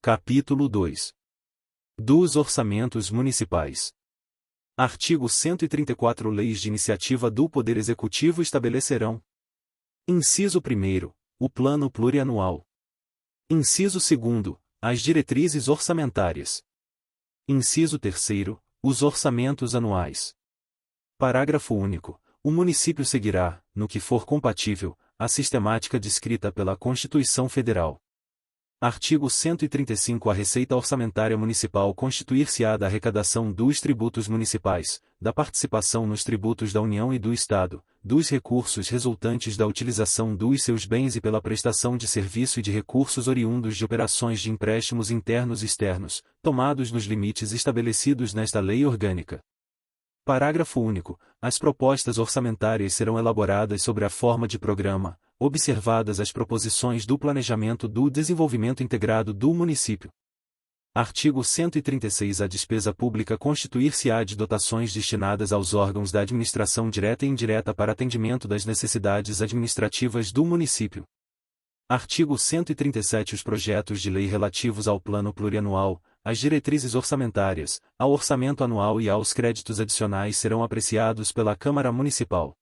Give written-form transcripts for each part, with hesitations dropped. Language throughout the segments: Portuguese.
Capítulo 2. Dos orçamentos municipais. Artigo 134. Leis de iniciativa do Poder Executivo estabelecerão: inciso 1º, o Plano Plurianual. Inciso 2º, as diretrizes orçamentárias. Inciso 3º, os orçamentos anuais. Parágrafo único. O município seguirá, no que for compatível, a sistemática descrita pela Constituição Federal. Artigo 135. A Receita Orçamentária Municipal constituir-se-á da arrecadação dos tributos municipais, da participação nos tributos da União e do Estado, dos recursos resultantes da utilização dos seus bens e pela prestação de serviço e de recursos oriundos de operações de empréstimos internos e externos, tomados nos limites estabelecidos nesta Lei Orgânica. Parágrafo único. As propostas orçamentárias serão elaboradas sobre a forma de programa, observadas as proposições do Planejamento do Desenvolvimento Integrado do município. Artigo 136. A despesa pública constituir-se-á de dotações destinadas aos órgãos da administração direta e indireta para atendimento das necessidades administrativas do município. Artigo 137. Os projetos de lei relativos ao Plano Plurianual, às diretrizes orçamentárias, ao orçamento anual e aos créditos adicionais serão apreciados pela Câmara Municipal.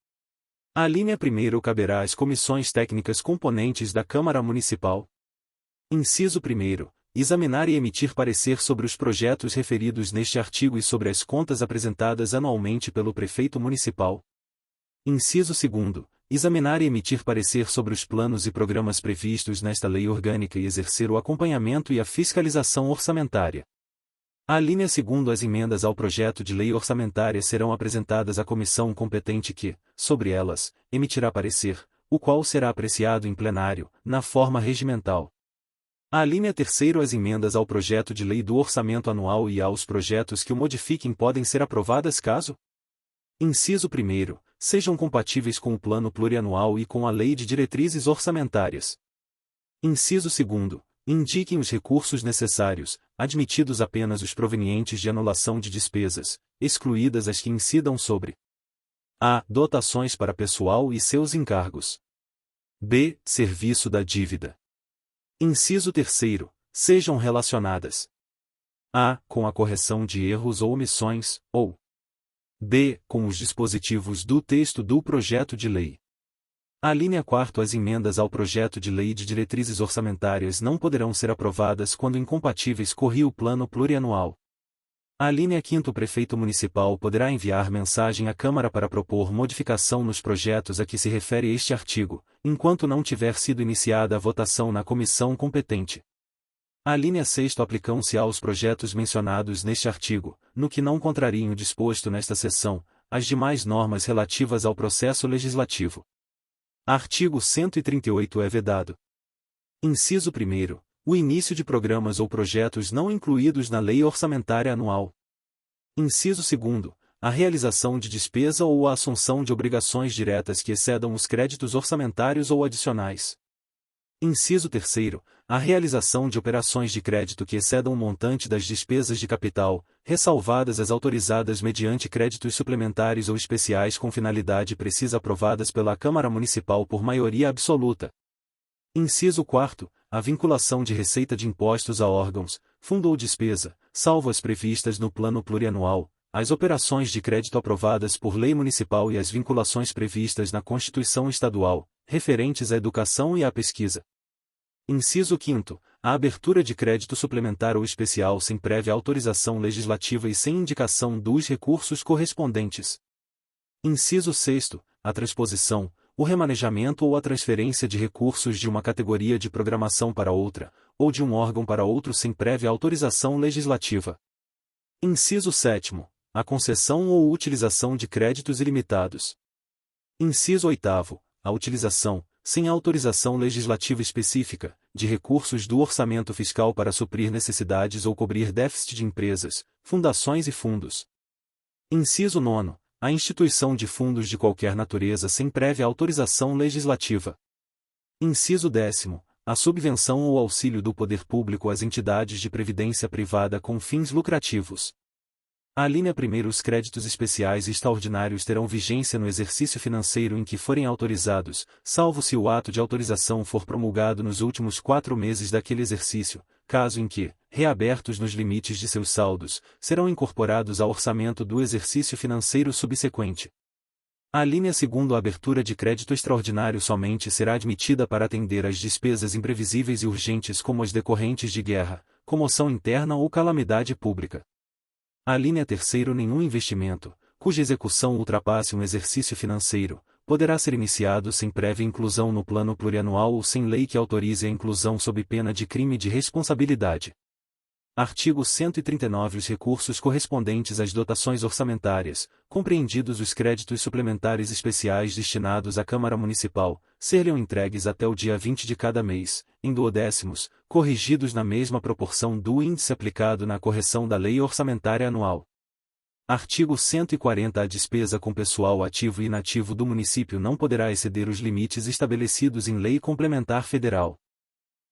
A linha 1º caberá às comissões técnicas componentes da Câmara Municipal. Inciso 1º. Examinar e emitir parecer sobre os projetos referidos neste artigo e sobre as contas apresentadas anualmente pelo Prefeito Municipal. Inciso 2º. Examinar e emitir parecer sobre os planos e programas previstos nesta Lei Orgânica e exercer o acompanhamento e a fiscalização orçamentária. A linha 2º. As emendas ao projeto de lei orçamentária serão apresentadas à comissão competente que, sobre elas, emitirá parecer, o qual será apreciado em plenário, na forma regimental. A linha 3º. As emendas ao projeto de lei do orçamento anual e aos projetos que o modifiquem podem ser aprovadas caso: inciso 1º. Sejam compatíveis com o Plano Plurianual e com a Lei de Diretrizes Orçamentárias. Inciso 2º. Indiquem os recursos necessários, admitidos apenas os provenientes de anulação de despesas, excluídas as que incidam sobre: a. Dotações para pessoal e seus encargos. b. Serviço da dívida. Inciso 3º. Sejam relacionadas: a. Com a correção de erros ou omissões, ou b. Com os dispositivos do texto do projeto de lei. A linha 4º. As emendas ao projeto de lei de diretrizes orçamentárias não poderão ser aprovadas quando incompatíveis com o Plano Plurianual. A linha 5º. O prefeito municipal poderá enviar mensagem à Câmara para propor modificação nos projetos a que se refere este artigo, enquanto não tiver sido iniciada a votação na comissão competente. A linha 6º. Aplicam-se aos projetos mencionados neste artigo, no que não contrariem o disposto nesta seção, as demais normas relativas ao processo legislativo. Artigo 138 é vedado. Inciso 1º. O início de programas ou projetos não incluídos na Lei Orçamentária Anual. Inciso 2º. A realização de despesa ou a assunção de obrigações diretas que excedam os créditos orçamentários ou adicionais. Inciso 3º. A realização de operações de crédito que excedam o montante das despesas de capital, ressalvadas as autorizadas mediante créditos suplementares ou especiais com finalidade precisa aprovadas pela Câmara Municipal por maioria absoluta. Inciso 4º. A vinculação de receita de impostos a órgãos, fundo ou despesa, salvo as previstas no Plano Plurianual, as operações de crédito aprovadas por lei municipal e as vinculações previstas na Constituição Estadual, referentes à educação e à pesquisa. Inciso 5º. A abertura de crédito suplementar ou especial sem prévia autorização legislativa e sem indicação dos recursos correspondentes. Inciso 6º. A transposição, o remanejamento ou a transferência de recursos de uma categoria de programação para outra, ou de um órgão para outro sem prévia autorização legislativa. Inciso 7º. A concessão ou utilização de créditos ilimitados. Inciso 8º. A utilização, sem autorização legislativa específica, de recursos do orçamento fiscal para suprir necessidades ou cobrir déficit de empresas, fundações e fundos. Inciso 9º. A instituição de fundos de qualquer natureza sem prévia autorização legislativa. Inciso 10º. A subvenção ou auxílio do poder público às entidades de previdência privada com fins lucrativos. A linha 1º. Os créditos especiais e extraordinários terão vigência no exercício financeiro em que forem autorizados, salvo se o ato de autorização for promulgado nos últimos 4 meses daquele exercício, caso em que, reabertos nos limites de seus saldos, serão incorporados ao orçamento do exercício financeiro subsequente. A linha segundo a abertura de crédito extraordinário somente será admitida para atender às despesas imprevisíveis e urgentes como as decorrentes de guerra, comoção interna ou calamidade pública. A linha terceiro nenhum investimento, cuja execução ultrapasse um exercício financeiro, poderá ser iniciado sem prévia inclusão no plano plurianual ou sem lei que autorize a inclusão sob pena de crime de responsabilidade. Artigo 139. Os recursos correspondentes às dotações orçamentárias, compreendidos os créditos suplementares especiais destinados à Câmara Municipal, serão entregues até o dia 20 de cada mês, em duodécimos, corrigidos na mesma proporção do índice aplicado na correção da Lei Orçamentária Anual. Artigo 140. A despesa com pessoal ativo e inativo do município não poderá exceder os limites estabelecidos em lei complementar federal.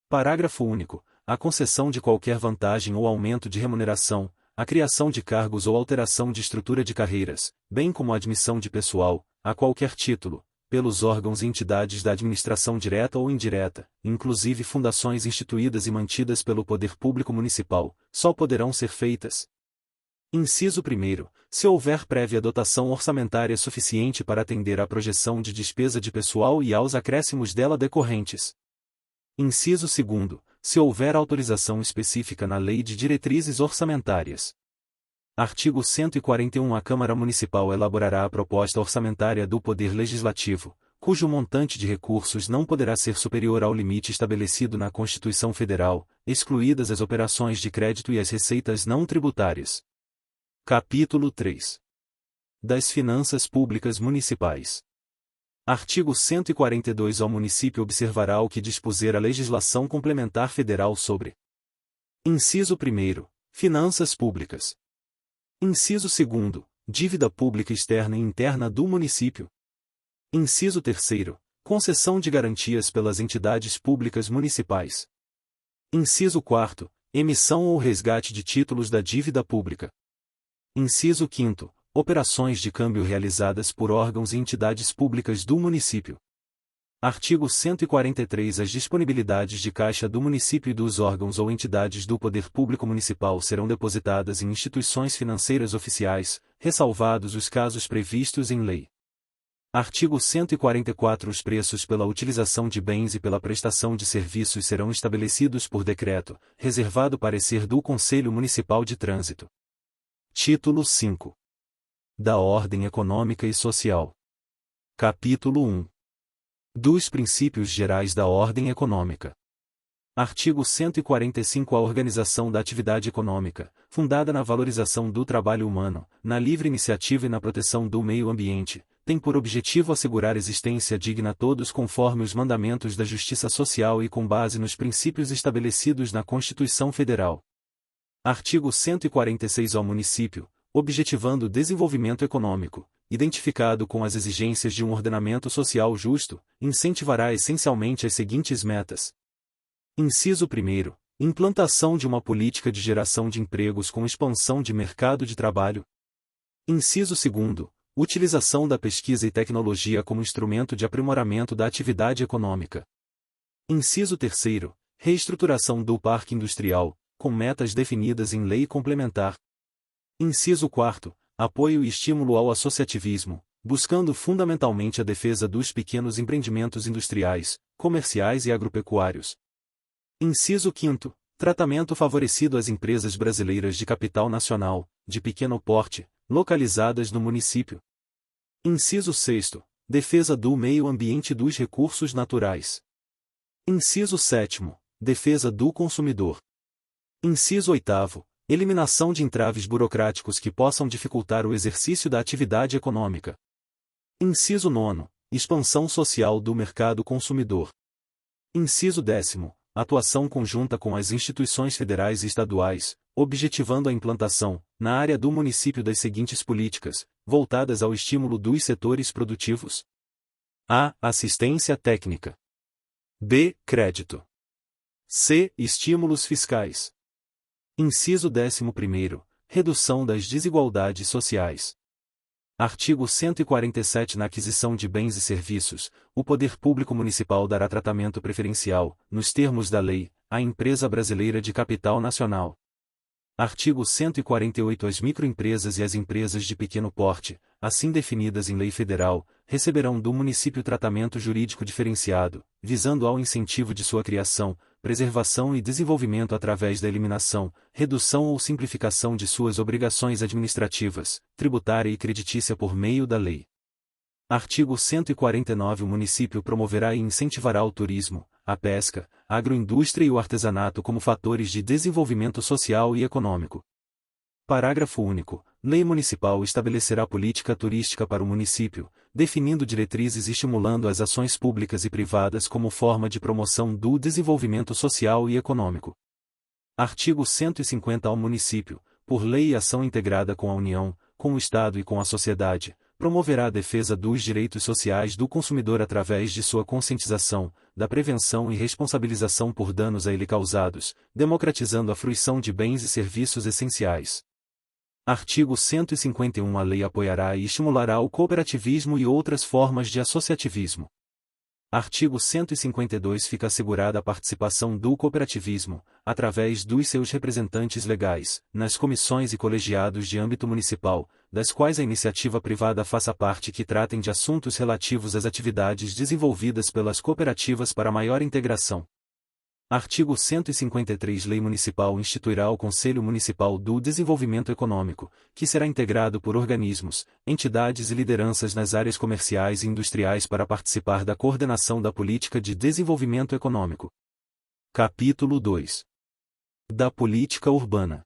Parágrafo único. A concessão de qualquer vantagem ou aumento de remuneração, a criação de cargos ou alteração de estrutura de carreiras, bem como a admissão de pessoal, a qualquer título, pelos órgãos e entidades da administração direta ou indireta, inclusive fundações instituídas e mantidas pelo Poder Público Municipal, só poderão ser feitas. Inciso 1. Se houver prévia dotação orçamentária suficiente para atender à projeção de despesa de pessoal e aos acréscimos dela decorrentes. Inciso 2. Se houver autorização específica na Lei de Diretrizes Orçamentárias. Artigo 141. A Câmara Municipal elaborará a proposta orçamentária do Poder Legislativo, cujo montante de recursos não poderá ser superior ao limite estabelecido na Constituição Federal, excluídas as operações de crédito e as receitas não tributárias. Capítulo 3. Das Finanças Públicas Municipais. Artigo 142. Ao município observará o que dispuser a legislação complementar federal sobre. Inciso 1. Finanças públicas. Inciso 2. Dívida pública externa e interna do município. Inciso 3. Concessão de garantias pelas entidades públicas municipais. Inciso 4. Emissão ou resgate de títulos da dívida pública. Inciso 5. Operações de câmbio realizadas por órgãos e entidades públicas do município. Artigo 143. As disponibilidades de caixa do município e dos órgãos ou entidades do Poder Público Municipal serão depositadas em instituições financeiras oficiais, ressalvados os casos previstos em lei. Artigo 144. Os preços pela utilização de bens e pela prestação de serviços serão estabelecidos por decreto, reservado parecer do Conselho Municipal de Trânsito. Título 5. Da Ordem Econômica e Social. Capítulo 1. Dos Princípios Gerais da Ordem Econômica. Artigo 145. A organização da atividade econômica, fundada na valorização do trabalho humano, na livre iniciativa e na proteção do meio ambiente, tem por objetivo assegurar existência digna a todos conforme os mandamentos da justiça social e com base nos princípios estabelecidos na Constituição Federal. Artigo 146. Ao município, objetivando o desenvolvimento econômico, identificado com as exigências de um ordenamento social justo, incentivará essencialmente as seguintes metas. Inciso 1. Implantação de uma política de geração de empregos com expansão de mercado de trabalho. Inciso 2. Utilização da pesquisa e tecnologia como instrumento de aprimoramento da atividade econômica. Inciso 3. Reestruturação do parque industrial, com metas definidas em lei complementar. Inciso 4. Apoio e estímulo ao associativismo, buscando fundamentalmente a defesa dos pequenos empreendimentos industriais, comerciais e agropecuários. Inciso 5. Tratamento favorecido às empresas brasileiras de capital nacional, de pequeno porte, localizadas no município. Inciso 6. Defesa do meio ambiente e dos recursos naturais. Inciso 7. Defesa do consumidor. Inciso 8. Eliminação de entraves burocráticos que possam dificultar o exercício da atividade econômica. Inciso 9. Expansão social do mercado consumidor. Inciso 10. Atuação conjunta com as instituições federais e estaduais, objetivando a implantação, na área do município das seguintes políticas, voltadas ao estímulo dos setores produtivos. A. Assistência técnica. B. Crédito. C. Estímulos fiscais. Inciso 11º. Redução das desigualdades sociais. Artigo 147. Na aquisição de bens e serviços, o Poder Público Municipal dará tratamento preferencial, nos termos da lei, a Empresa Brasileira de Capital Nacional. Artigo 148. As microempresas e as empresas de pequeno porte, assim definidas em lei federal, receberão do município tratamento jurídico diferenciado, visando ao incentivo de sua criação, preservação e desenvolvimento através da eliminação, redução ou simplificação de suas obrigações administrativas, tributária e creditícia por meio da lei. Artigo 149. O município promoverá e incentivará o turismo, a pesca, a agroindústria e o artesanato como fatores de desenvolvimento social e econômico. Parágrafo único. Lei municipal estabelecerá política turística para o município, definindo diretrizes e estimulando as ações públicas e privadas como forma de promoção do desenvolvimento social e econômico. Artigo 150. Ao município, por lei e ação integrada com a União, com o Estado e com a sociedade, promoverá a defesa dos direitos sociais do consumidor através de sua conscientização, da prevenção e responsabilização por danos a ele causados, democratizando a fruição de bens e serviços essenciais. Artigo 151. A lei apoiará e estimulará o cooperativismo e outras formas de associativismo. Artigo 152. Fica assegurada a participação do cooperativismo, através dos seus representantes legais, nas comissões e colegiados de âmbito municipal, das quais a iniciativa privada faça parte, que tratem de assuntos relativos às atividades desenvolvidas pelas cooperativas para maior integração. Artigo 153. Lei municipal instituirá o Conselho Municipal do Desenvolvimento Econômico, que será integrado por organismos, entidades e lideranças nas áreas comerciais e industriais para participar da coordenação da política de desenvolvimento econômico. Capítulo 2. Da política urbana.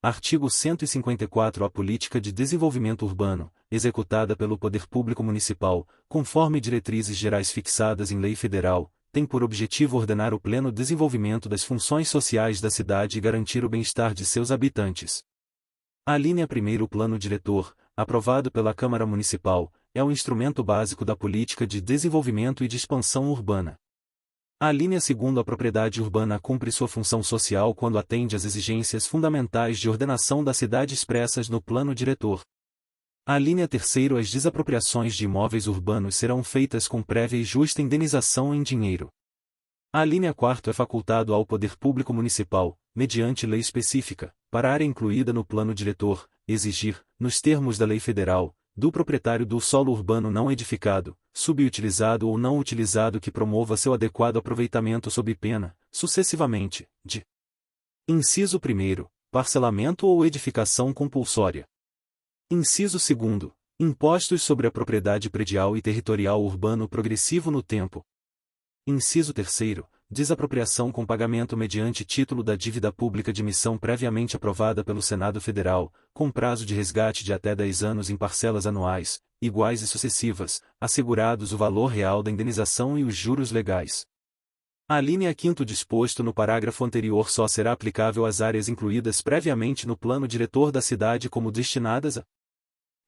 Artigo 154. A política de desenvolvimento urbano, executada pelo Poder Público Municipal, conforme diretrizes gerais fixadas em lei federal, tem por objetivo ordenar o pleno desenvolvimento das funções sociais da cidade e garantir o bem-estar de seus habitantes. A linha 1º. O Plano Diretor, aprovado pela Câmara Municipal, é o instrumento básico da política de desenvolvimento e de expansão urbana. A linha 2º. A propriedade urbana cumpre sua função social quando atende às exigências fundamentais de ordenação da cidade expressas no Plano Diretor. A linha 3º. As desapropriações de imóveis urbanos serão feitas com prévia e justa indenização em dinheiro. A linha 4º. É facultado ao Poder Público Municipal, mediante lei específica, para a área incluída no Plano Diretor, exigir, nos termos da lei federal, do proprietário do solo urbano não edificado, subutilizado ou não utilizado que promova seu adequado aproveitamento sob pena, sucessivamente, de: Inciso 1º. Parcelamento ou edificação compulsória. Inciso 2º. Impostos sobre a propriedade predial e territorial urbano progressivo no tempo. Inciso 3º. Desapropriação com pagamento mediante título da dívida pública de emissão previamente aprovada pelo Senado Federal, com prazo de resgate de até 10 anos em parcelas anuais, iguais e sucessivas, assegurados o valor real da indenização e os juros legais. A linha 5º. Disposto no parágrafo anterior só será aplicável às áreas incluídas previamente no plano diretor da cidade como destinadas a: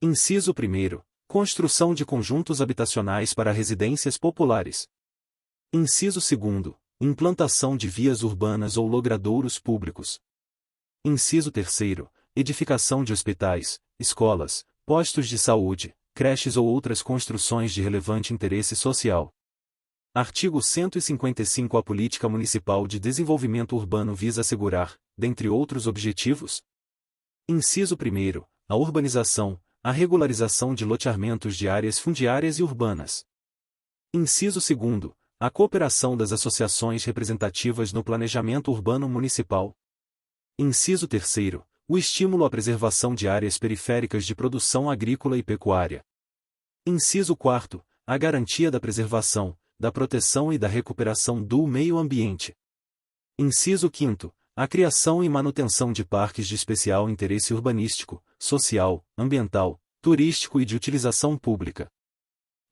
Inciso 1º. Construção de conjuntos habitacionais para residências populares. Inciso 2º. Implantação de vias urbanas ou logradouros públicos. Inciso 3º. Edificação de hospitais, escolas, postos de saúde, creches ou outras construções de relevante interesse social. Artigo 155. A política municipal de desenvolvimento urbano visa assegurar, dentre outros objetivos: Inciso 1º. A urbanização, a regularização de loteamentos de áreas fundiárias e urbanas. Inciso 2º. A cooperação das associações representativas no planejamento urbano municipal. Inciso 3º. O estímulo à preservação de áreas periféricas de produção agrícola e pecuária. Inciso 4º. A garantia da preservação, da proteção e da recuperação do meio ambiente. Inciso 5º. A criação e manutenção de parques de especial interesse urbanístico, social, ambiental, turístico e de utilização pública.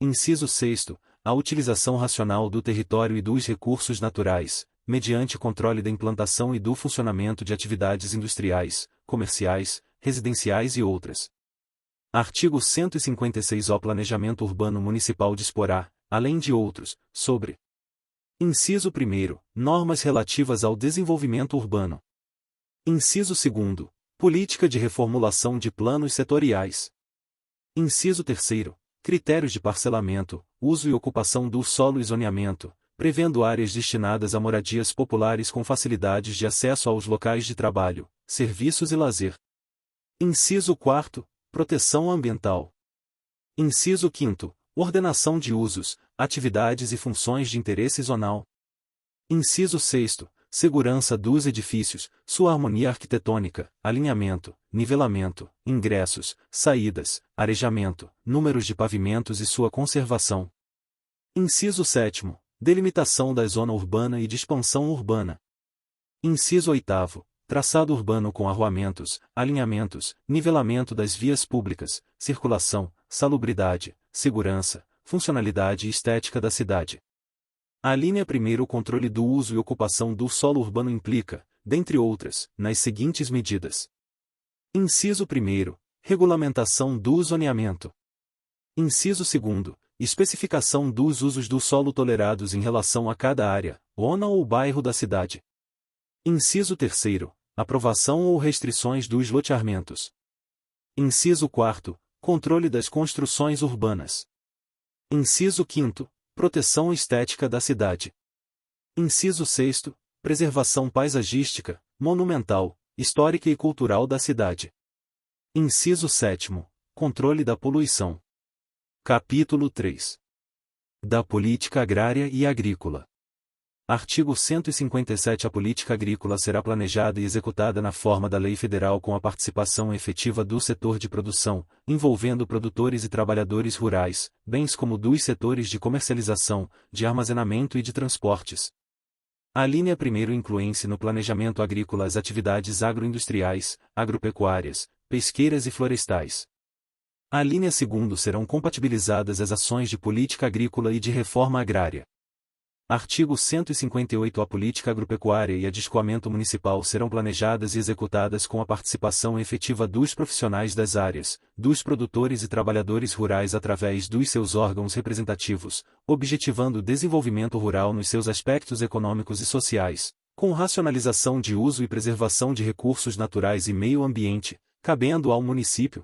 Inciso 6º. A utilização racional do território e dos recursos naturais, mediante controle da implantação e do funcionamento de atividades industriais, comerciais, residenciais e outras. Artigo 156. O planejamento urbano municipal disporá, além de outros, sobre: Inciso 1º. Normas relativas ao desenvolvimento urbano. Inciso 2º. Política de reformulação de planos setoriais. Inciso 3º. Critérios de parcelamento, uso e ocupação do solo e zoneamento, prevendo áreas destinadas a moradias populares com facilidades de acesso aos locais de trabalho, serviços e lazer. Inciso 4º, proteção ambiental. Inciso 5º, ordenação de usos, atividades e funções de interesse zonal. Inciso 6º, segurança dos edifícios, sua harmonia arquitetônica, alinhamento, nivelamento, ingressos, saídas, arejamento, números de pavimentos e sua conservação. Inciso 7º, delimitação da zona urbana e de expansão urbana. Inciso 8º, traçado urbano com arruamentos, alinhamentos, nivelamento das vias públicas, circulação, salubridade, segurança, funcionalidade e estética da cidade. A linha 1º, o controle do uso e ocupação do solo urbano implica, dentre outras, nas seguintes medidas. Inciso 1º, regulamentação do zoneamento. Inciso 2º, especificação dos usos do solo tolerados em relação a cada área, zona ou bairro da cidade. Inciso 3º, aprovação ou restrições dos loteamentos. Inciso 4º, controle das construções urbanas. Inciso 5º, proteção estética da cidade. Inciso 6º, preservação paisagística, monumental, histórica e cultural da cidade. Inciso 7º, controle da poluição. Capítulo 3. Da política agrária e agrícola. Artigo 157. A política agrícola será planejada e executada na forma da lei federal com a participação efetiva do setor de produção, envolvendo produtores e trabalhadores rurais, bem como dos setores de comercialização, de armazenamento e de transportes. A linha 1º inclui-se no planejamento agrícola as atividades agroindustriais, agropecuárias, pesqueiras e florestais. A linha 2º serão compatibilizadas as ações de política agrícola e de reforma agrária. Artigo 158. A política agropecuária e a de escoamento municipal serão planejadas e executadas com a participação efetiva dos profissionais das áreas, dos produtores e trabalhadores rurais através dos seus órgãos representativos, objetivando o desenvolvimento rural nos seus aspectos econômicos e sociais, com racionalização de uso e preservação de recursos naturais e meio ambiente, cabendo ao município.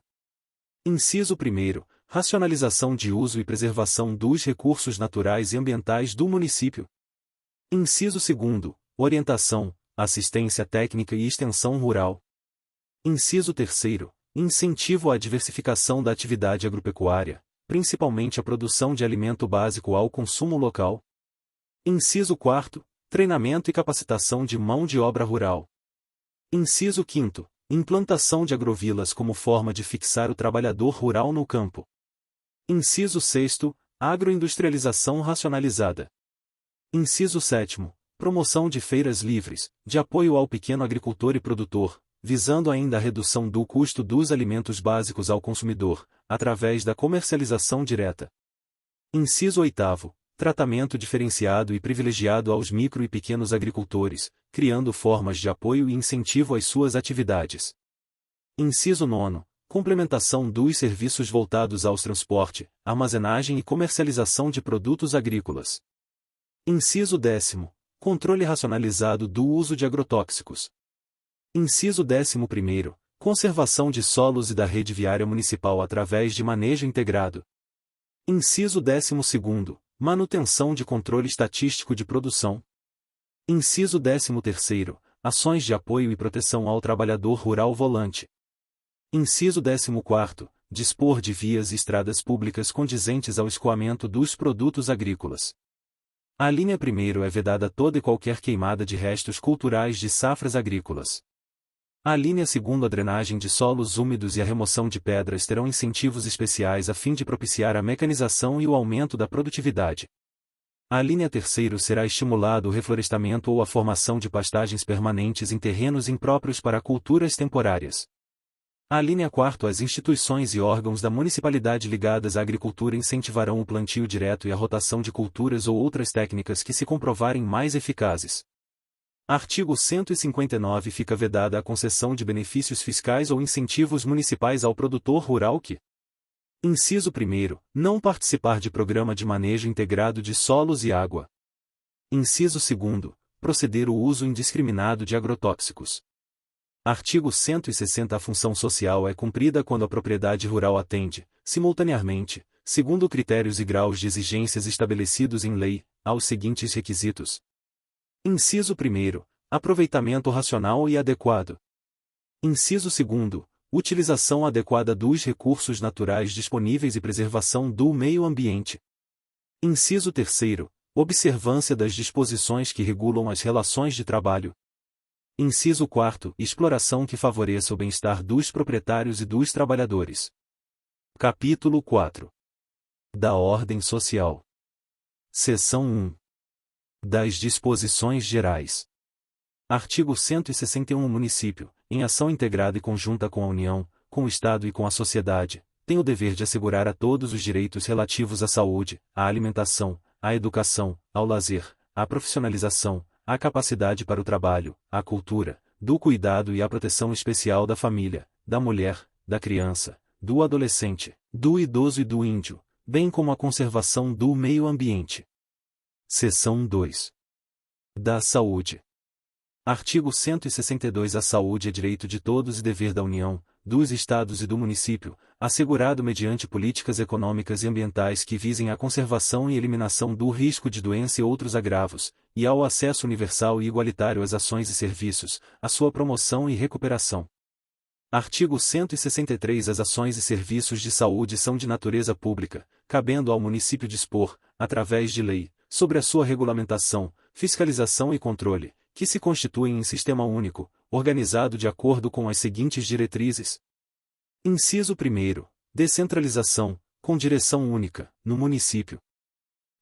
Inciso 1º. Racionalização de uso e preservação dos recursos naturais e ambientais do município. Inciso 2º. Orientação, assistência técnica e extensão rural. Inciso 3º. Incentivo à diversificação da atividade agropecuária, principalmente a produção de alimento básico ao consumo local. Inciso 4º. Treinamento e capacitação de mão de obra rural. Inciso 5º. Implantação de agrovilas como forma de fixar o trabalhador rural no campo. Inciso 6º, agroindustrialização racionalizada. Inciso 7º, promoção de feiras livres, de apoio ao pequeno agricultor e produtor, visando ainda a redução do custo dos alimentos básicos ao consumidor, através da comercialização direta. Inciso 8º, tratamento diferenciado e privilegiado aos micro e pequenos agricultores, criando formas de apoio e incentivo às suas atividades. Inciso 9º, complementação dos serviços voltados ao transporte, armazenagem e comercialização de produtos agrícolas. Inciso 10º, controle racionalizado do uso de agrotóxicos. Inciso 11º, conservação de solos e da rede viária municipal através de manejo integrado. Inciso 12º, manutenção de controle estatístico de produção. Inciso 13º, ações de apoio e proteção ao trabalhador rural volante. Inciso 14º, dispor de vias e estradas públicas condizentes ao escoamento dos produtos agrícolas. A linha 1º é vedada toda e qualquer queimada de restos culturais de safras agrícolas. A linha 2º, a drenagem de solos úmidos e a remoção de pedras terão incentivos especiais a fim de propiciar a mecanização e o aumento da produtividade. A linha 3º será estimulado o reflorestamento ou a formação de pastagens permanentes em terrenos impróprios para culturas temporárias. A linha 4º, as instituições e órgãos da municipalidade ligadas à agricultura incentivarão o plantio direto e a rotação de culturas ou outras técnicas que se comprovarem mais eficazes. Artigo 159. Fica vedada a concessão de benefícios fiscais ou incentivos municipais ao produtor rural que: Inciso 1º, não participar de programa de manejo integrado de solos e água. Inciso 2º, proceder o uso indiscriminado de agrotóxicos. Artigo 160. A função social é cumprida quando a propriedade rural atende, simultaneamente, segundo critérios e graus de exigências estabelecidos em lei, aos seguintes requisitos. Inciso 1º, aproveitamento racional e adequado. Inciso 2º, utilização adequada dos recursos naturais disponíveis e preservação do meio ambiente. Inciso 3º, observância das disposições que regulam as relações de trabalho. Inciso 4º, exploração que favoreça o bem-estar dos proprietários e dos trabalhadores. Capítulo 4. Da ordem social. Seção 1. Das disposições gerais. Artigo 161. O município, em ação integrada e conjunta com a União, com o Estado e com a sociedade, tem o dever de assegurar a todos os direitos relativos à saúde, à alimentação, à educação, ao lazer, à profissionalização, à capacidade para o trabalho, à cultura, do cuidado e à proteção especial da família, da mulher, da criança, do adolescente, do idoso e do índio, bem como a conservação do meio ambiente. Seção 2. Da saúde. Artigo 162. A saúde é direito de todos e dever da União, dos Estados e do município, assegurado mediante políticas econômicas e ambientais que visem a conservação e eliminação do risco de doença e outros agravos, e ao acesso universal e igualitário às ações e serviços, à sua promoção e recuperação. Artigo 163. As ações e serviços de saúde são de natureza pública, cabendo ao município dispor, através de lei, sobre a sua regulamentação, fiscalização e controle, que se constituem em sistema único, organizado de acordo com as seguintes diretrizes. Inciso 1º. Descentralização, com direção única, no município.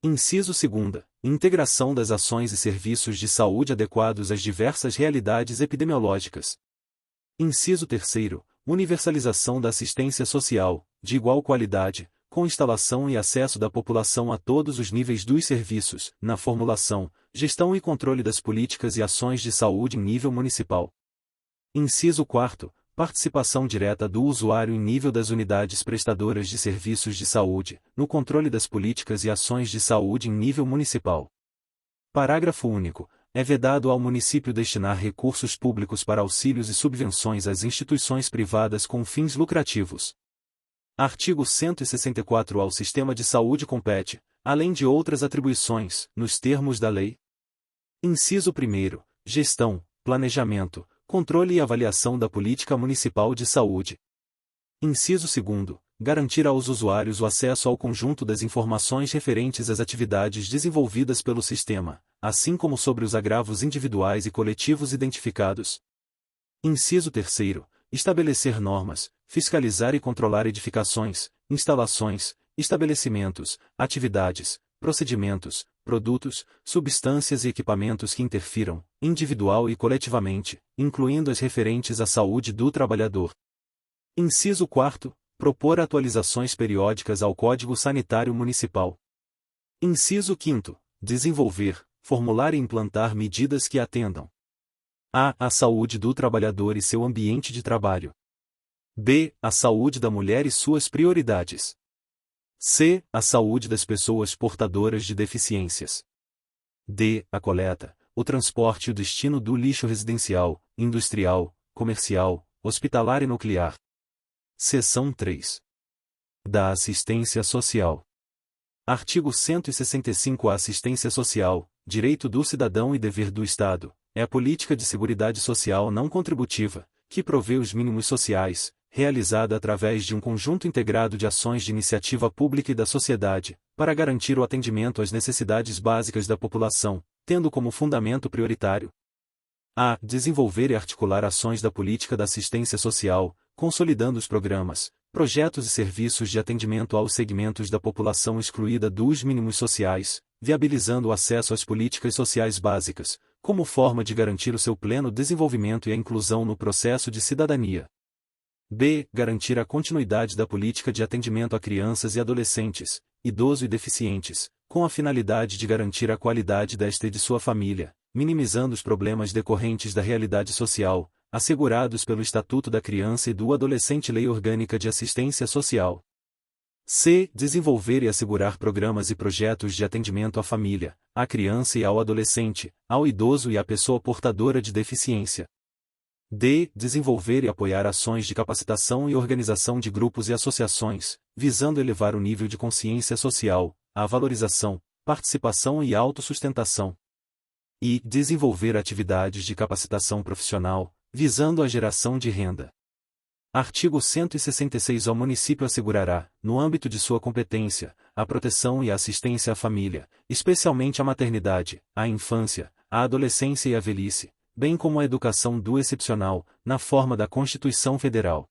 Inciso 2º. Integração das ações e serviços de saúde adequados às diversas realidades epidemiológicas. Inciso 3º. Universalização da assistência social, de igual qualidade, com instalação e acesso da população a todos os níveis dos serviços, na formulação, gestão e controle das políticas e ações de saúde em nível municipal. Inciso 4º. Participação direta do usuário em nível das unidades prestadoras de serviços de saúde, no controle das políticas e ações de saúde em nível municipal. Parágrafo único. É vedado ao município destinar recursos públicos para auxílios e subvenções às instituições privadas com fins lucrativos. Artigo 164. Ao sistema de saúde compete, além de outras atribuições, nos termos da lei. Inciso 1º. Gestão, planejamento, controle e avaliação da política municipal de saúde. Inciso 2º. Garantir aos usuários o acesso ao conjunto das informações referentes às atividades desenvolvidas pelo sistema, assim como sobre os agravos individuais e coletivos identificados. Inciso 3º. Estabelecer normas, fiscalizar e controlar edificações, instalações, estabelecimentos, atividades, procedimentos, produtos, substâncias e equipamentos que interfiram, individual e coletivamente, incluindo as referentes à saúde do trabalhador. Inciso 4º. Propor atualizações periódicas ao Código Sanitário Municipal. Inciso 5º. Desenvolver, formular e implantar medidas que atendam a. A saúde do trabalhador e seu ambiente de trabalho. B. A saúde da mulher e suas prioridades. C. A saúde das pessoas portadoras de deficiências. D. A coleta, o transporte e o destino do lixo residencial, industrial, comercial, hospitalar e nuclear. Seção 3. Da assistência social. Artigo 165. A assistência social, direito do cidadão e dever do Estado, é a política de seguridade social não contributiva, que provê os mínimos sociais, realizada através de um conjunto integrado de ações de iniciativa pública e da sociedade, para garantir o atendimento às necessidades básicas da população, tendo como fundamento prioritário a. Desenvolver e articular ações da política da assistência social, consolidando os programas, projetos e serviços de atendimento aos segmentos da população excluída dos mínimos sociais, viabilizando o acesso às políticas sociais básicas, como forma de garantir o seu pleno desenvolvimento e a inclusão no processo de cidadania. B. Garantir a continuidade da política de atendimento a crianças e adolescentes, idosos e deficientes, com a finalidade de garantir a qualidade desta e de sua família, minimizando os problemas decorrentes da realidade social, assegurados pelo Estatuto da Criança e do Adolescente, Lei Orgânica de Assistência Social. C. Desenvolver e assegurar programas e projetos de atendimento à família, à criança e ao adolescente, ao idoso e à pessoa portadora de deficiência. d. Desenvolver e apoiar ações de capacitação e organização de grupos e associações, visando elevar o nível de consciência social, a valorização, participação e autossustentação. E. Desenvolver atividades de capacitação profissional, visando a geração de renda. Artigo 166. O município assegurará, no âmbito de sua competência, a proteção e a assistência à família, especialmente à maternidade, à infância, à adolescência e à velhice, bem como a educação do excepcional, na forma da Constituição Federal.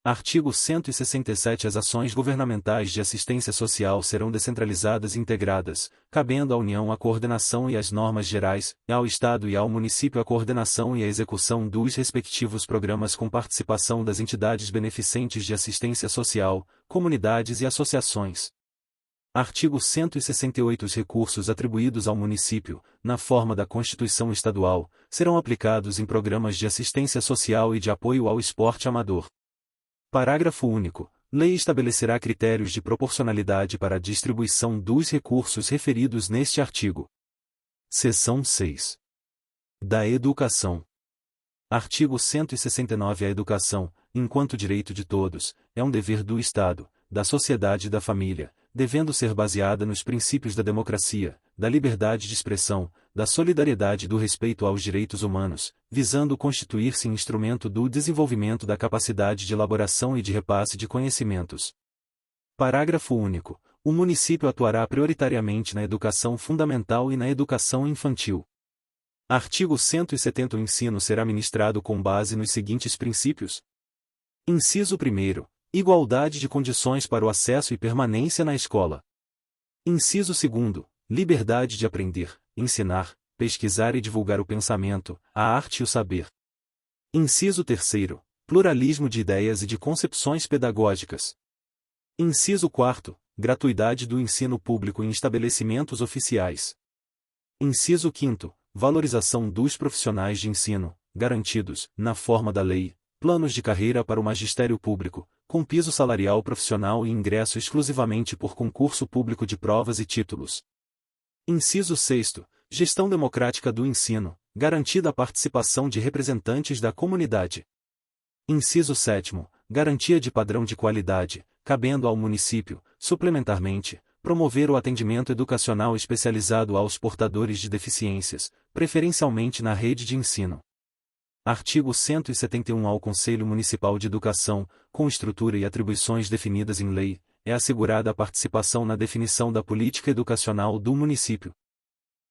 Artigo 167. As ações governamentais de assistência social serão descentralizadas e integradas, cabendo à União a coordenação e as normas gerais, e ao Estado e ao município a coordenação e a execução dos respectivos programas com participação das entidades beneficentes de assistência social, comunidades e associações. Artigo 168. Os recursos atribuídos ao município, na forma da Constituição Estadual, serão aplicados em programas de assistência social e de apoio ao esporte amador. Parágrafo único. Lei estabelecerá critérios de proporcionalidade para a distribuição dos recursos referidos neste artigo. Seção 6. Da Educação. Artigo 169. A educação, enquanto direito de todos, é um dever do Estado, da sociedade e da família, devendo ser baseada nos princípios da democracia, da liberdade de expressão, da solidariedade e do respeito aos direitos humanos, visando constituir-se instrumento do desenvolvimento da capacidade de elaboração e de repasse de conhecimentos. Parágrafo único. O município atuará prioritariamente na educação fundamental e na educação infantil. Artigo 170. O ensino será ministrado com base nos seguintes princípios. Inciso 1. Igualdade de condições para o acesso e permanência na escola. Inciso 2. Liberdade de aprender, ensinar, pesquisar e divulgar o pensamento, a arte e o saber. Inciso 3. Pluralismo de ideias e de concepções pedagógicas. Inciso 4. Gratuidade do ensino público em estabelecimentos oficiais. Inciso 5. Valorização dos profissionais de ensino, garantidos, na forma da lei, planos de carreira para o magistério público, com piso salarial profissional e ingresso exclusivamente por concurso público de provas e títulos. Inciso 6. Gestão democrática do ensino, garantida a participação de representantes da comunidade. Inciso 7. Garantia de padrão de qualidade, cabendo ao município, suplementarmente, promover o atendimento educacional especializado aos portadores de deficiências, preferencialmente na rede de ensino. Artigo 171. Ao Conselho Municipal de Educação, com estrutura e atribuições definidas em lei, é assegurada a participação na definição da política educacional do município.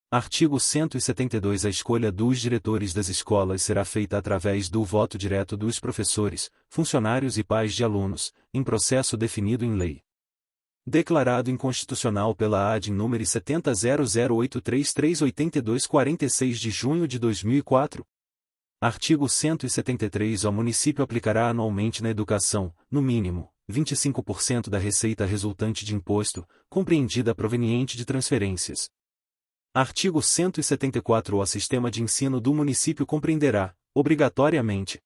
Artigo 172. A escolha dos diretores das escolas será feita através do voto direto dos professores, funcionários e pais de alunos, em processo definido em lei. Declarado inconstitucional pela AD número 70.0083382/46 de junho de 2004. Artigo 173. O município aplicará anualmente na educação, no mínimo, 25% da receita resultante de imposto, compreendida proveniente de transferências. Artigo 174. O sistema de ensino do município compreenderá, obrigatoriamente: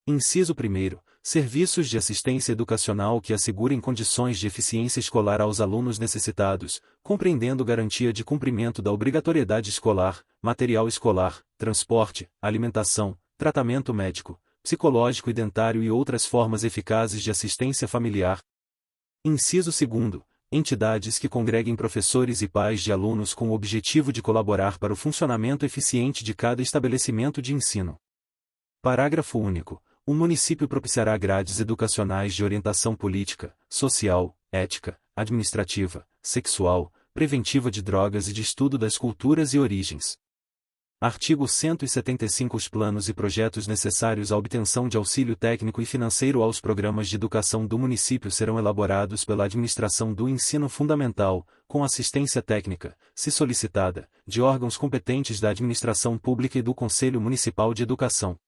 inciso 1. Serviços de assistência educacional que assegurem condições de eficiência escolar aos alunos necessitados, compreendendo garantia de cumprimento da obrigatoriedade escolar, material escolar, transporte, alimentação, tratamento médico, psicológico e dentário e outras formas eficazes de assistência familiar. Inciso 2. Entidades que congreguem professores e pais de alunos com o objetivo de colaborar para o funcionamento eficiente de cada estabelecimento de ensino. Parágrafo único. O município propiciará grades educacionais de orientação política, social, ética, administrativa, sexual, preventiva de drogas e de estudo das culturas e origens. Artigo 175. Os planos e projetos necessários à obtenção de auxílio técnico e financeiro aos programas de educação do município serão elaborados pela administração do ensino fundamental, com assistência técnica, se solicitada, de órgãos competentes da administração pública e do Conselho Municipal de Educação.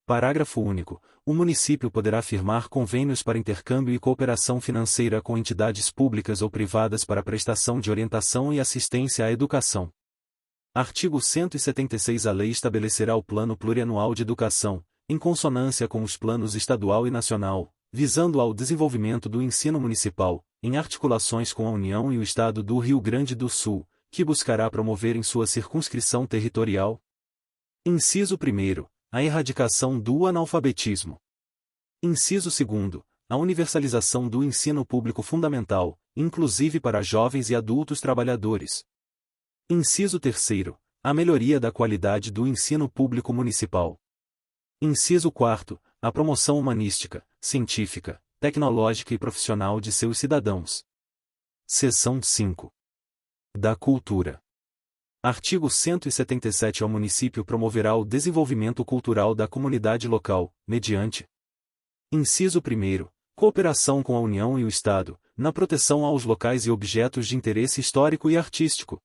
Parágrafo único. O município poderá firmar convênios para intercâmbio e cooperação financeira com entidades públicas ou privadas para prestação de orientação e assistência à educação. Artigo 176. A lei estabelecerá o Plano Plurianual de Educação, em consonância com os planos estadual e nacional, visando ao desenvolvimento do ensino municipal, em articulações com a União e o Estado do Rio Grande do Sul, que buscará promover em sua circunscrição territorial. Inciso 1. a erradicação do analfabetismo. Inciso 2º, a universalização do ensino público fundamental, inclusive para jovens e adultos trabalhadores. Inciso 3º, a melhoria da qualidade do ensino público municipal. Inciso 4º, a promoção humanística, científica, tecnológica e profissional de seus cidadãos. Seção 5. Da cultura. Artigo 177. O município promoverá o desenvolvimento cultural da comunidade local, mediante: inciso 1º, cooperação com a União e o Estado, na proteção aos locais e objetos de interesse histórico e artístico.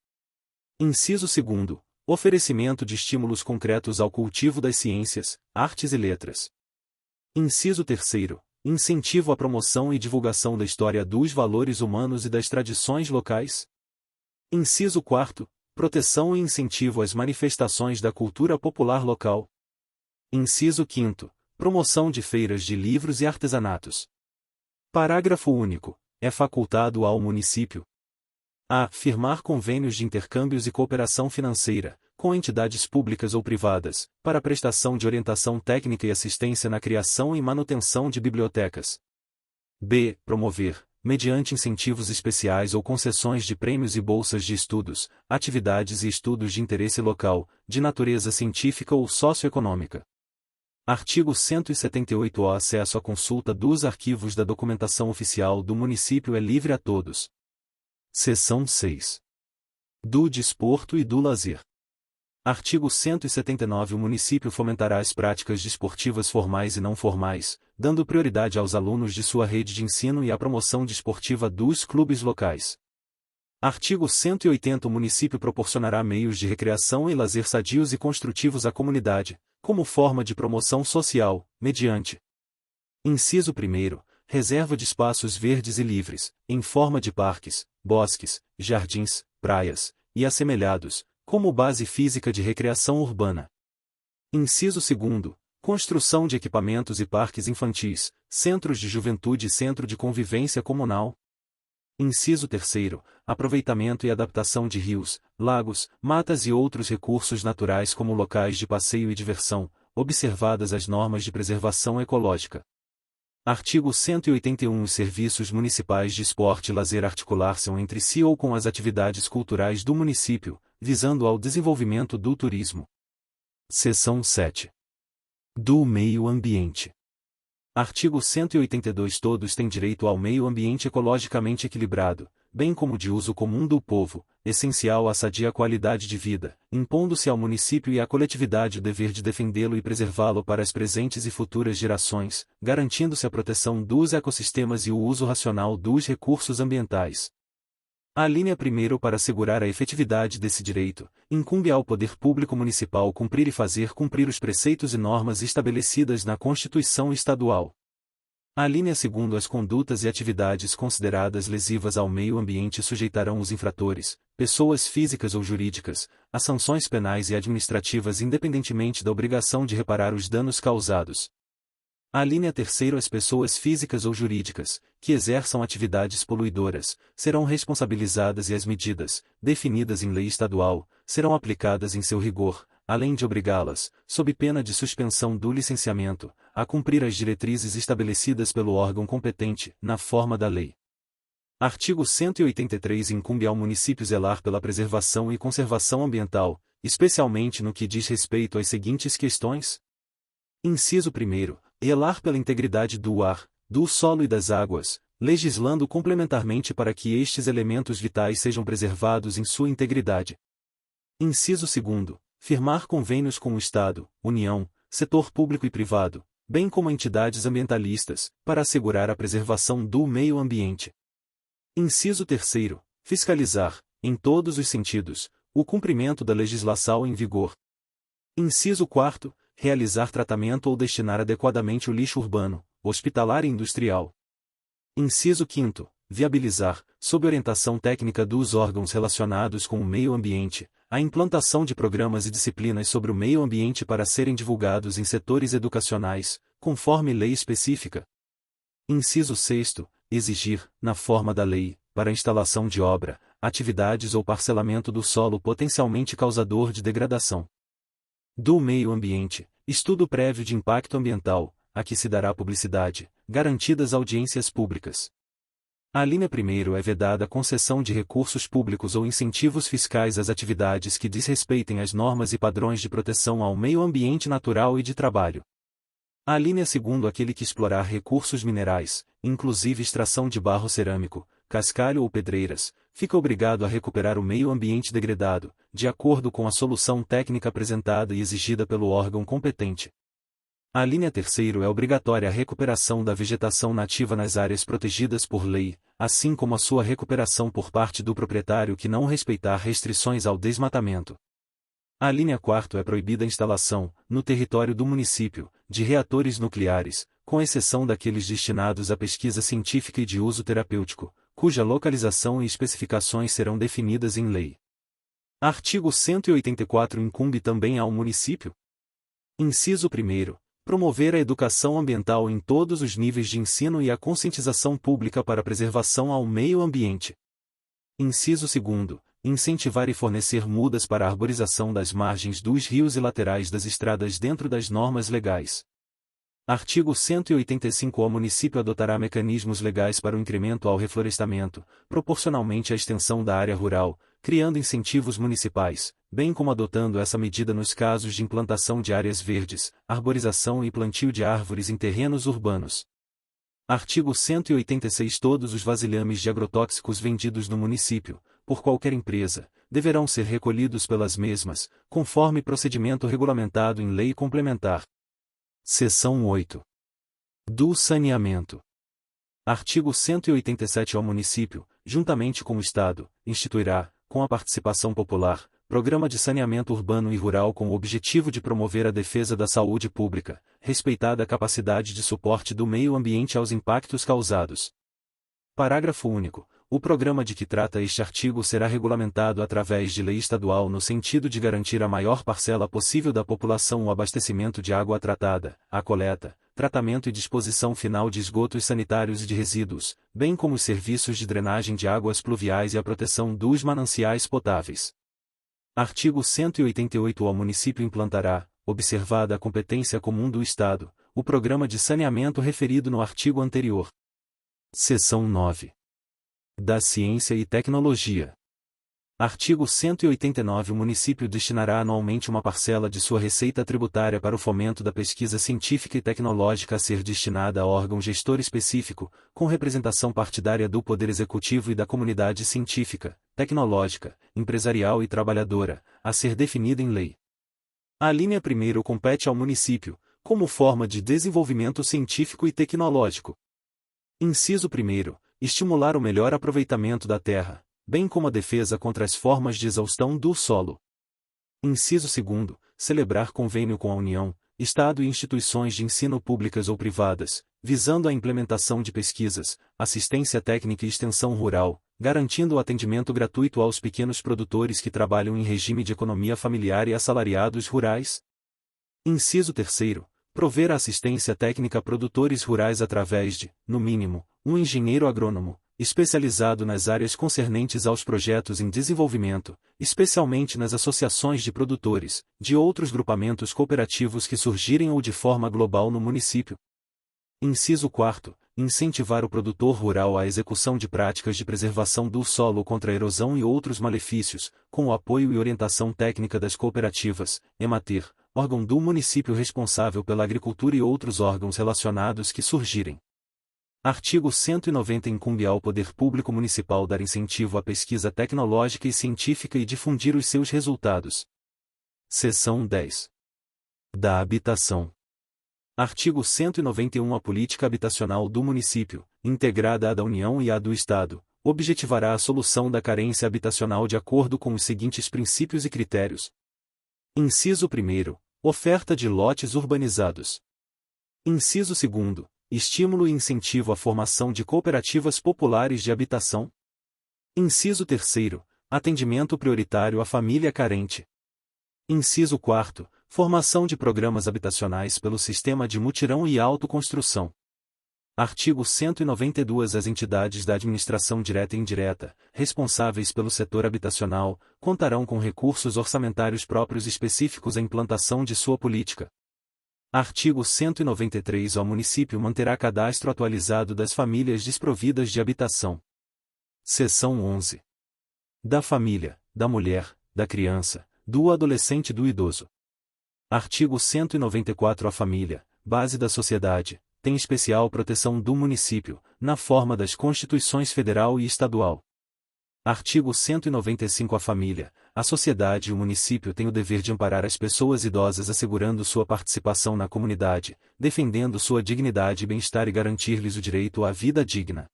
Inciso 2º, oferecimento de estímulos concretos ao cultivo das ciências, artes e letras. Inciso 3º, incentivo à promoção e divulgação da história dos valores humanos e das tradições locais. Inciso 4º, proteção e incentivo às manifestações da cultura popular local. Inciso 5º, promoção de feiras de livros e artesanatos. Parágrafo único. É facultado ao município: a. Firmar convênios de intercâmbios e cooperação financeira, com entidades públicas ou privadas, para prestação de orientação técnica e assistência na criação e manutenção de bibliotecas. b. Promover, mediante incentivos especiais ou concessões de prêmios e bolsas de estudos, atividades e estudos de interesse local, de natureza científica ou socioeconômica. Artigo 178. O acesso à consulta dos arquivos da documentação oficial do município é livre a todos. Seção 6. Do desporto e do lazer. Artigo 179. O município fomentará as práticas desportivas formais e não formais, dando prioridade aos alunos de sua rede de ensino e à promoção desportiva dos clubes locais. Artigo 180. O município proporcionará meios de recreação e lazer sadios e construtivos à comunidade, como forma de promoção social, mediante: inciso 1º, reserva de espaços verdes e livres, em forma de parques, bosques, jardins, praias, e assemelhados, como base física de recreação urbana. Inciso 2º, construção de equipamentos e parques infantis, centros de juventude e centro de convivência comunal. Inciso 3º, aproveitamento e adaptação de rios, lagos, matas e outros recursos naturais como locais de passeio e diversão, observadas as normas de preservação ecológica. Artigo 181. Os serviços municipais de esporte e lazer articular-se-ão entre si ou com as atividades culturais do município, visando ao desenvolvimento do turismo. Seção 7. Do meio ambiente. Artigo 182. Todos têm direito ao meio ambiente ecologicamente equilibrado, bem como de uso comum do povo, essencial à sadia qualidade de vida, impondo-se ao município e à coletividade o dever de defendê-lo e preservá-lo para as presentes e futuras gerações, garantindo-se a proteção dos ecossistemas e o uso racional dos recursos ambientais. A linha 1º. Para assegurar a efetividade desse direito, incumbe ao poder público municipal cumprir e fazer cumprir os preceitos e normas estabelecidas na Constituição Estadual. A linha 2º. As condutas e atividades consideradas lesivas ao meio ambiente sujeitarão os infratores, pessoas físicas ou jurídicas, a sanções penais e administrativas independentemente da obrigação de reparar os danos causados. A linha 3º. As pessoas físicas ou jurídicas, que exerçam atividades poluidoras, serão responsabilizadas e as medidas, definidas em lei estadual, serão aplicadas em seu rigor, além de obrigá-las, sob pena de suspensão do licenciamento, a cumprir as diretrizes estabelecidas pelo órgão competente, na forma da lei. Artigo 183. Incumbe ao município zelar pela preservação e conservação ambiental, especialmente no que diz respeito às seguintes questões. Inciso 1º. Zelar pela integridade do ar, do solo e das águas, legislando complementarmente para que estes elementos vitais sejam preservados em sua integridade. Inciso 2º. Firmar convênios com o Estado, União, setor público e privado, bem como entidades ambientalistas, para assegurar a preservação do meio ambiente. Inciso 3º. Fiscalizar, em todos os sentidos, o cumprimento da legislação em vigor. Inciso 4º. Realizar tratamento ou destinar adequadamente o lixo urbano, hospitalar e industrial. Inciso 5º. Viabilizar, sob orientação técnica dos órgãos relacionados com o meio ambiente, a implantação de programas e disciplinas sobre o meio ambiente para serem divulgados em setores educacionais, conforme lei específica. Inciso 6º. Exigir, na forma da lei, para a instalação de obra, atividades ou parcelamento do solo potencialmente causador de degradação do meio ambiente, estudo prévio de impacto ambiental, a que se dará publicidade, garantidas audiências públicas. A linha 1º é vedada a concessão de recursos públicos ou incentivos fiscais às atividades que desrespeitem as normas e padrões de proteção ao meio ambiente natural e de trabalho. A linha 2º aquele que explorar recursos minerais, inclusive extração de barro cerâmico, cascalho ou pedreiras, fica obrigado a recuperar o meio ambiente degradado, de acordo com a solução técnica apresentada e exigida pelo órgão competente. A linha 3º é obrigatória a recuperação da vegetação nativa nas áreas protegidas por lei, assim como a sua recuperação por parte do proprietário que não respeitar restrições ao desmatamento. A linha 4º é proibida a instalação, no território do município, de reatores nucleares, com exceção daqueles destinados à pesquisa científica e de uso terapêutico, cuja localização e especificações serão definidas em lei. Artigo 184 incumbe também ao município. Inciso 1º. Promover a educação ambiental em todos os níveis de ensino e a conscientização pública para a preservação ao meio ambiente. Inciso 2º. Incentivar e fornecer mudas para a arborização das margens dos rios e laterais das estradas dentro das normas legais. Artigo 185. O município adotará mecanismos legais para o incremento ao reflorestamento, proporcionalmente à extensão da área rural, criando incentivos municipais, bem como adotando essa medida nos casos de implantação de áreas verdes, arborização e plantio de árvores em terrenos urbanos. Artigo 186. Todos os vasilhames de agrotóxicos vendidos no município, por qualquer empresa, deverão ser recolhidos pelas mesmas, conforme procedimento regulamentado em lei complementar. Seção 8. Do saneamento. Artigo 187. O município, juntamente com o Estado, instituirá, com a participação popular, programa de saneamento urbano e rural com o objetivo de promover a defesa da saúde pública, respeitada a capacidade de suporte do meio ambiente aos impactos causados. Parágrafo único. O programa de que trata este artigo será regulamentado através de lei estadual no sentido de garantir à maior parcela possível da população o abastecimento de água tratada, a coleta, tratamento e disposição final de esgotos sanitários e de resíduos, bem como os serviços de drenagem de águas pluviais e a proteção dos mananciais potáveis. Artigo 188. O município implantará, observada a competência comum do Estado, o programa de saneamento referido no artigo anterior. Seção 9. Da Ciência e Tecnologia. Artigo 189. O município destinará anualmente uma parcela de sua receita tributária para o fomento da pesquisa científica e tecnológica a ser destinada a órgão gestor específico, com representação partidária do Poder Executivo e da comunidade científica, tecnológica, empresarial e trabalhadora, a ser definida em lei. A linha 1º compete ao município, como forma de desenvolvimento científico e tecnológico. Inciso 1º. Estimular o melhor aproveitamento da terra, bem como a defesa contra as formas de exaustão do solo. Inciso 2º. Celebrar convênio com a União, Estado e instituições de ensino públicas ou privadas, visando a implementação de pesquisas, assistência técnica e extensão rural, garantindo o atendimento gratuito aos pequenos produtores que trabalham em regime de economia familiar e assalariados rurais. Inciso 3º. Prover a assistência técnica a produtores rurais através de, no mínimo, um engenheiro agrônomo, especializado nas áreas concernentes aos projetos em desenvolvimento, especialmente nas associações de produtores, de outros grupamentos cooperativos que surgirem ou de forma global no município. Inciso 4º. Incentivar o produtor rural à execução de práticas de preservação do solo contra a erosão e outros malefícios, com o apoio e orientação técnica das cooperativas, EMATER, órgão do município responsável pela agricultura e outros órgãos relacionados que surgirem. Artigo 190. Incumbe ao Poder Público Municipal dar incentivo à pesquisa tecnológica e científica e difundir os seus resultados. Seção 10. Da Habitação. Artigo 191. A política habitacional do município, integrada à da União e à do Estado, objetivará a solução da carência habitacional de acordo com os seguintes princípios e critérios. Inciso 1º. Oferta de lotes urbanizados. Inciso 2º. Estímulo e incentivo à formação de cooperativas populares de habitação. Inciso 3º. Atendimento prioritário à família carente. Inciso 4º. Formação de programas habitacionais pelo sistema de mutirão e autoconstrução. Artigo 192. As entidades da administração direta e indireta, responsáveis pelo setor habitacional, contarão com recursos orçamentários próprios específicos à implantação de sua política. Artigo 193. O município manterá cadastro atualizado das famílias desprovidas de habitação. Seção 11. Da família, da mulher, da criança, do adolescente e do idoso. Artigo 194. A família, base da sociedade, tem especial proteção do município, na forma das Constituições Federal e Estadual. Artigo 195. A família, a sociedade e o município têm o dever de amparar as pessoas idosas assegurando sua participação na comunidade, defendendo sua dignidade e bem-estar e garantir-lhes o direito à vida digna.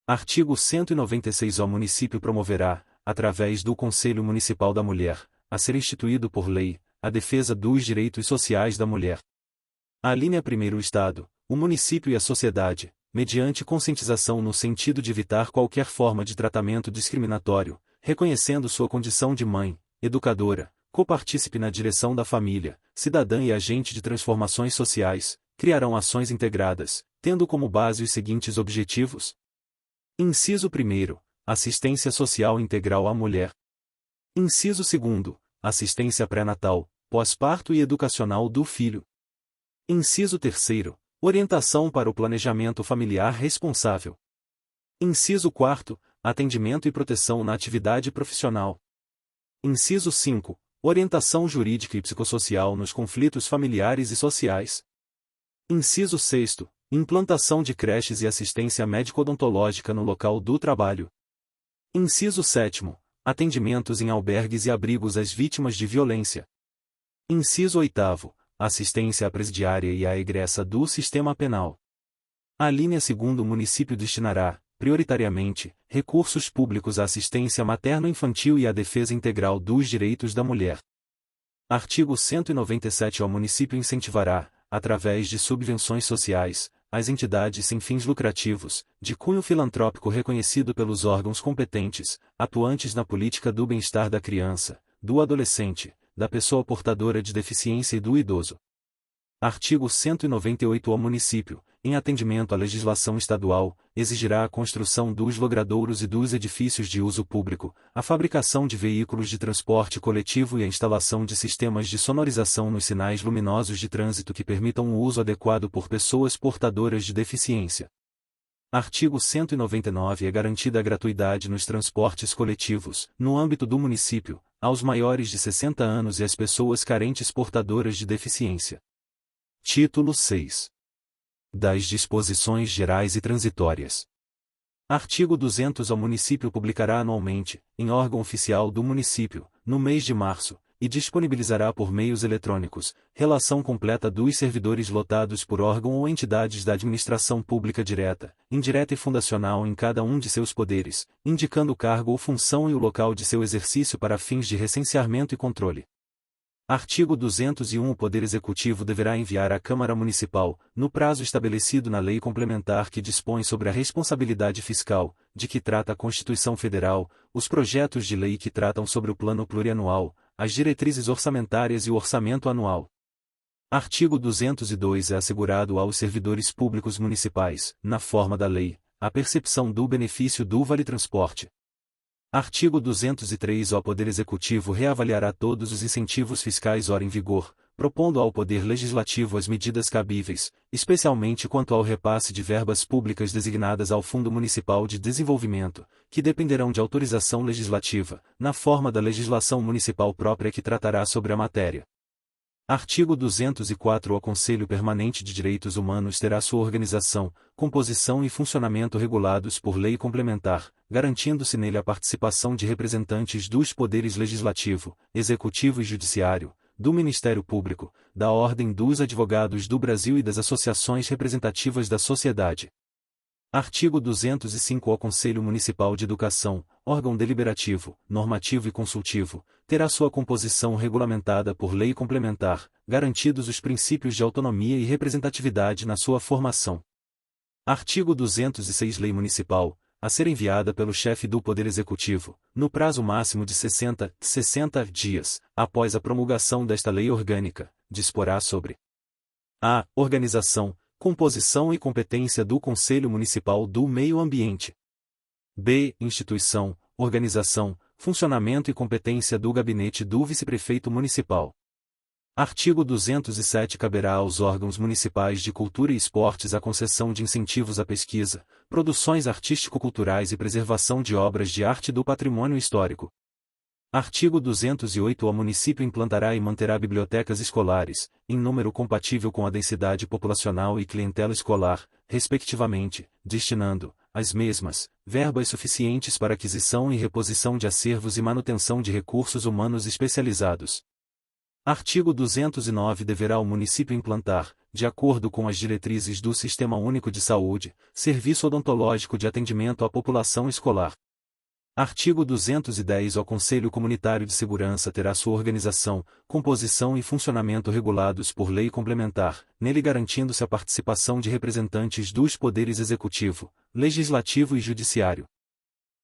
Artigo 196. O município promoverá, através do Conselho Municipal da Mulher, a ser instituído por lei, a defesa dos direitos sociais da mulher. A linha 1º. O Estado, o município e a sociedade, mediante conscientização no sentido de evitar qualquer forma de tratamento discriminatório, reconhecendo sua condição de mãe, educadora, copartícipe na direção da família, cidadã e agente de transformações sociais, criarão ações integradas, tendo como base os seguintes objetivos. Inciso 1º, assistência social integral à mulher. Inciso 2º, assistência pré-natal, pós-parto e educacional do filho. Inciso 3º, orientação para o planejamento familiar responsável. Inciso 4º, atendimento e proteção na atividade profissional. Inciso 5º, orientação jurídica e psicossocial nos conflitos familiares e sociais. Inciso 6º, implantação de creches e assistência médico-odontológica no local do trabalho. Inciso 7º, atendimentos em albergues e abrigos às vítimas de violência. Inciso 8º, assistência à presidiária e à egressa do sistema penal. A linha 2º. O município destinará, prioritariamente, recursos públicos à assistência materno-infantil e à defesa integral dos direitos da mulher. Artigo 197. O município incentivará, através de subvenções sociais, as entidades sem fins lucrativos, de cunho filantrópico reconhecido pelos órgãos competentes, atuantes na política do bem-estar da criança, do adolescente, da pessoa portadora de deficiência e do idoso. Artigo 198. O município, em atendimento à legislação estadual, exigirá a construção dos logradouros e dos edifícios de uso público, a fabricação de veículos de transporte coletivo e a instalação de sistemas de sonorização nos sinais luminosos de trânsito que permitam o uso adequado por pessoas portadoras de deficiência. Artigo 199. É garantida a gratuidade nos transportes coletivos, no âmbito do município, aos maiores de 60 anos e às pessoas carentes portadoras de deficiência. Título 6. Das disposições gerais e transitórias. Artigo 200. O município publicará anualmente, em órgão oficial do município, no mês de março, e disponibilizará por meios eletrônicos, relação completa dos servidores lotados por órgão ou entidades da administração pública direta, indireta e fundacional em cada um de seus poderes, indicando o cargo ou função e o local de seu exercício para fins de recenseamento e controle. Artigo 201. O Poder Executivo deverá enviar à Câmara Municipal, no prazo estabelecido na lei complementar que dispõe sobre a responsabilidade fiscal, de que trata a Constituição Federal, os projetos de lei que tratam sobre o Plano Plurianual, as diretrizes orçamentárias e o orçamento anual. Artigo 202. É assegurado aos servidores públicos municipais, na forma da lei, a percepção do benefício do vale-transporte. Artigo 203. O Poder Executivo reavaliará todos os incentivos fiscais ora em vigor, propondo ao Poder Legislativo as medidas cabíveis, especialmente quanto ao repasse de verbas públicas designadas ao Fundo Municipal de Desenvolvimento, que dependerão de autorização legislativa, na forma da legislação municipal própria que tratará sobre a matéria. Artigo 204. O Conselho Permanente de Direitos Humanos terá sua organização, composição e funcionamento regulados por lei complementar, garantindo-se nele a participação de representantes dos poderes legislativo, executivo e judiciário, do Ministério Público, da Ordem dos Advogados do Brasil e das associações representativas da sociedade. Artigo 205. O Conselho Municipal de Educação, órgão deliberativo, normativo e consultivo, terá sua composição regulamentada por lei complementar, garantidos os princípios de autonomia e representatividade na sua formação. Artigo 206. Lei municipal, a ser enviada pelo chefe do Poder Executivo, no prazo máximo de 60 dias, após a promulgação desta lei orgânica, disporá sobre a organização, composição e competência do Conselho Municipal do Meio Ambiente. B. Instituição, organização, funcionamento e competência do Gabinete do Vice-Prefeito Municipal. Artigo 207. Caberá aos órgãos municipais de cultura e esportes a concessão de incentivos à pesquisa, produções artístico-culturais e preservação de obras de arte do patrimônio histórico. Artigo 208. O município implantará e manterá bibliotecas escolares, em número compatível com a densidade populacional e clientela escolar, respectivamente, destinando, às mesmas, verbas suficientes para aquisição e reposição de acervos e manutenção de recursos humanos especializados. Artigo 209. Deverá o município implantar, de acordo com as diretrizes do Sistema Único de Saúde, serviço odontológico de atendimento à população escolar. Artigo 210. O Conselho Comunitário de Segurança terá sua organização, composição e funcionamento regulados por lei complementar, nele garantindo-se a participação de representantes dos poderes executivo, legislativo e judiciário.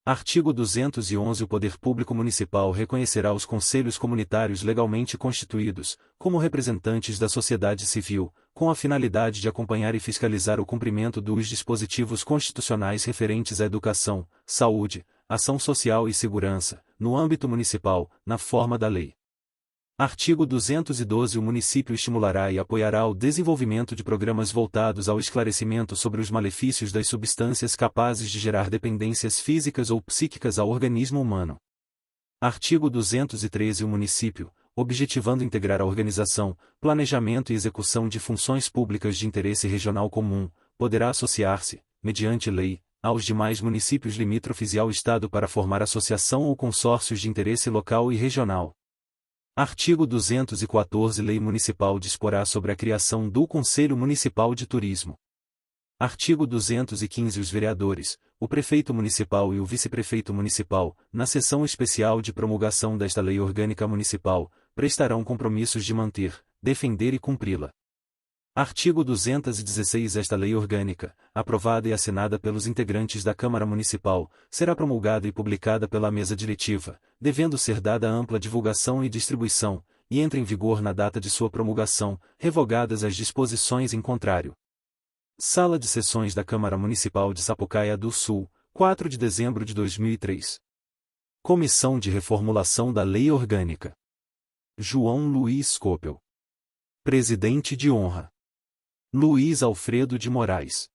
Artigo 211. O Poder Público Municipal reconhecerá os conselhos comunitários legalmente constituídos, como representantes da sociedade civil, com a finalidade de acompanhar e fiscalizar o cumprimento dos dispositivos constitucionais referentes à educação, saúde, ação social e segurança, no âmbito municipal, na forma da lei. Artigo 212. O município estimulará e apoiará o desenvolvimento de programas voltados ao esclarecimento sobre os malefícios das substâncias capazes de gerar dependências físicas ou psíquicas ao organismo humano. Artigo 213. O município, objetivando integrar a organização, planejamento e execução de funções públicas de interesse regional comum, poderá associar-se, mediante lei, aos demais municípios limítrofes e ao Estado para formar associação ou consórcios de interesse local e regional. Artigo 214. Lei municipal disporá sobre a criação do Conselho Municipal de Turismo. Artigo 215. Os vereadores, o prefeito municipal e o vice-prefeito municipal, na sessão especial de promulgação desta Lei Orgânica Municipal, prestarão compromissos de manter, defender e cumpri-la. Artigo 216. Esta lei orgânica, aprovada e assinada pelos integrantes da Câmara Municipal, será promulgada e publicada pela mesa diretiva, devendo ser dada ampla divulgação e distribuição, e entra em vigor na data de sua promulgação, revogadas as disposições em contrário. Sala de Sessões da Câmara Municipal de Sapucaia do Sul, 4 de dezembro de 2003. Comissão de Reformulação da Lei Orgânica. João Luiz Coppel. Presidente de honra. Luiz Alfredo de Moraes.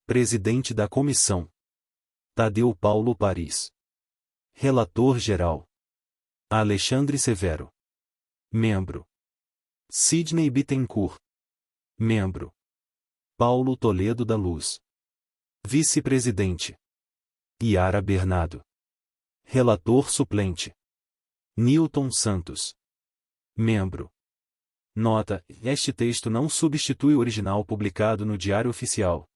Presidente da Comissão. Tadeu Paulo Paris. Relator-geral. Alexandre Severo. Membro. Sidney Bittencourt. Membro. Paulo Toledo da Luz. Vice-presidente. Yara Bernardo. Relator suplente. Nilton Santos. Membro. Nota: este texto não substitui o original publicado no Diário Oficial.